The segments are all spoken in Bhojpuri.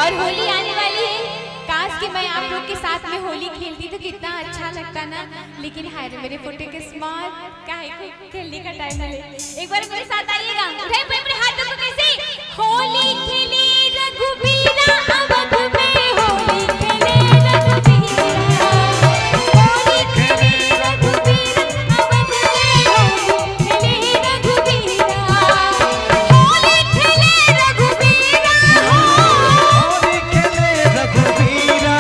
और होली आने वाली है। काश कि मैं आप लोग के साथ में होली खेलती तो कितना अच्छा लगता ना, लेकिन हाय रे मेरे फोटे के स्मार्ट काहे को खेलने का टाइम मिले। एक बार मेरे साथ आइएगा, उठाइए अपने हाथों को कैसे। होली खेले रघुबीरा अवध में, होली खेले रघुबीरा, होली खेले रघुबीरा अवध में, होली खेले रघुबीरा, होली खेले रघुबीरा, होली खेले रघुबीरा,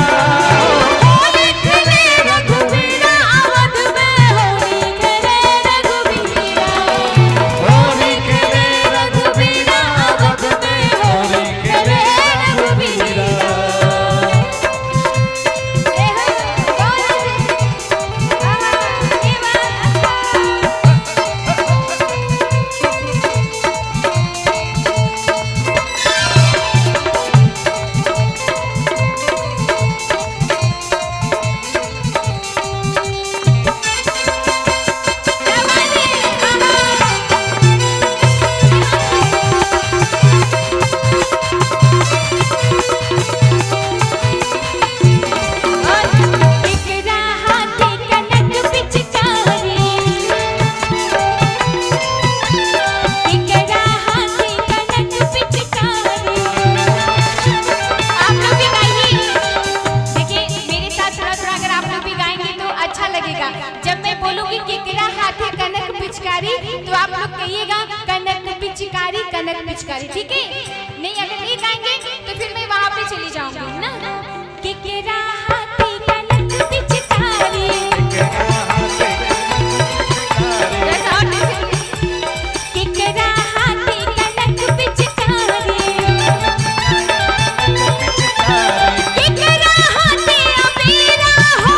होली खेले रघुबीरा अवध में, होली खेले रघुबीरा, होली खेले रघुबीरा अवध में, होली खेले रघुबीरा। जब मैं बोलूंगी केकरा हाथे कनक पिचकारी तो आप लोग कहिएगा कनक पिचकारी, कनक पिचकारी, ठीक है? नहीं अगर नहीं गाएंगे तो फिर मैं वहां पे चली जाऊंगी ना। केकरा हाथे कनक पिचकारी, केकरा हाथे कनक पिचकारी, केकरा हाथे अबीरा हो,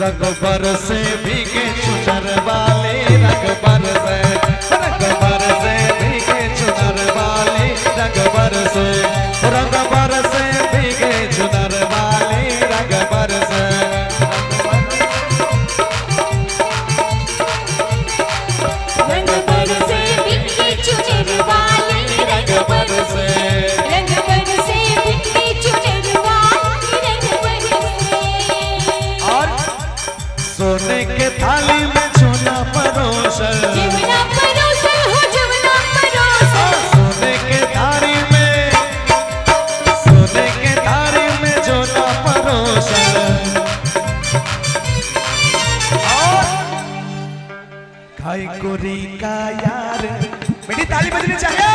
रगबर से भीगे चुनर वाले, रगबर से भीगे चुनर वाले, रगबर से भीगे चुनर वाले, रगबर से भीगे चुनर वाले, रगबर से भीगे चुनर वाले, रगबर से। और सोने के थाली में चूना परोसल, जीवना परोसल हो, जीवना परोसल, सोने के थाली में चूना परोसल। और खाई गोरी का यार, मेरी ताली बजनी चाहिए।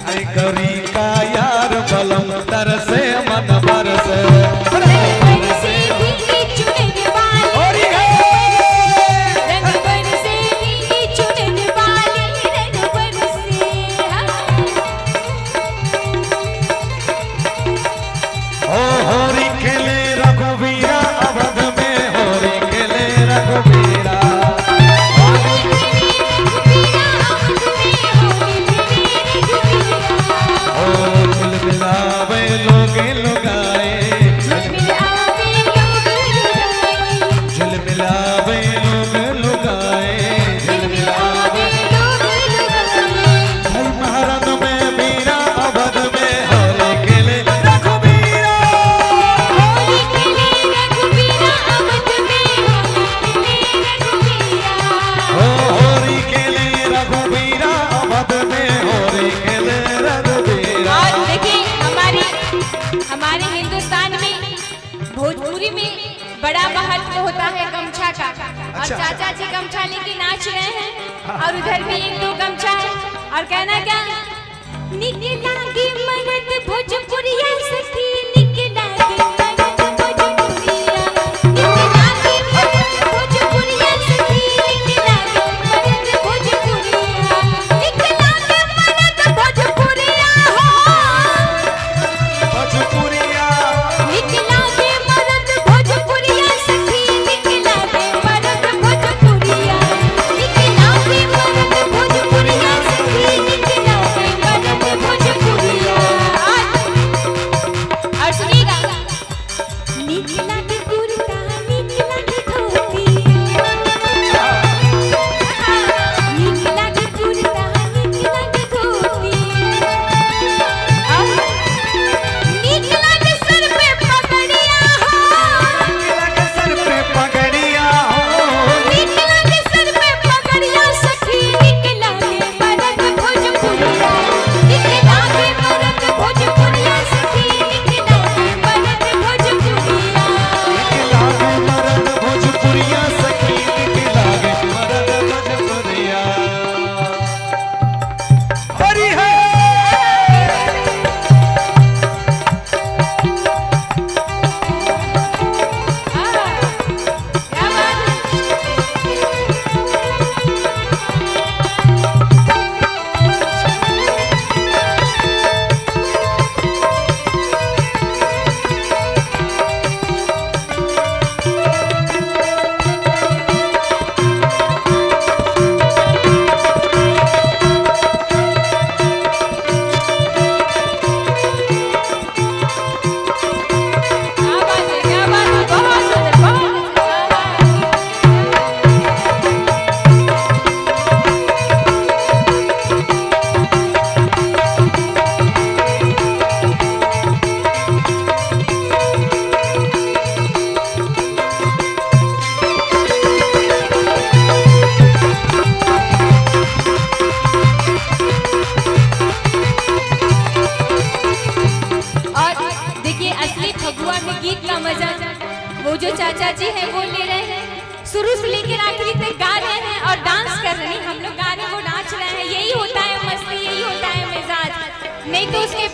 खाई गोरी का यार बलम तरसे मन बरसे, होरी खेले रघुबीरा अवध में, होरी खेले रघुबीरा, ओ झुल मिलावे लोगे लुगाए, झुल मिलावे लोग लुगाए, भाई महारन में बीरा अवध में, होरी खेले रघुबीरा, होरी खेले रघुबीरा अवध में, होरी खेले रघुबीरा। और देखिए हमारे हिंदुस्तान में भोजपुरी में बड़ा महत्व होता है गमछा का। और चाचा जी गमछा लेके नाच रहे हैं और उधर भी एक दो गमछा है और कहना क्या, निकला गे मरद भोजपुरिया सखी, निकला गे मरद भोजपुरिया, निकला गे मरद भोजपुरिया सखी, निकला गे मरद भोजपुरिया, निकला गे मरद भोजपुरिया हो, भोजपुरिया निकला गे मरद भोजपुरिया सखी, निकला गे मरद हैं वो ले रहे हैं, शुरू से लेकर आखिरी तक गा रहे हैं और डांस कर रहे हैं। हम लोग गा रहे हैं, वो नाच रहे हैं। यही होता है मस्ती, यही होता है मिजाज। नहीं तो उसके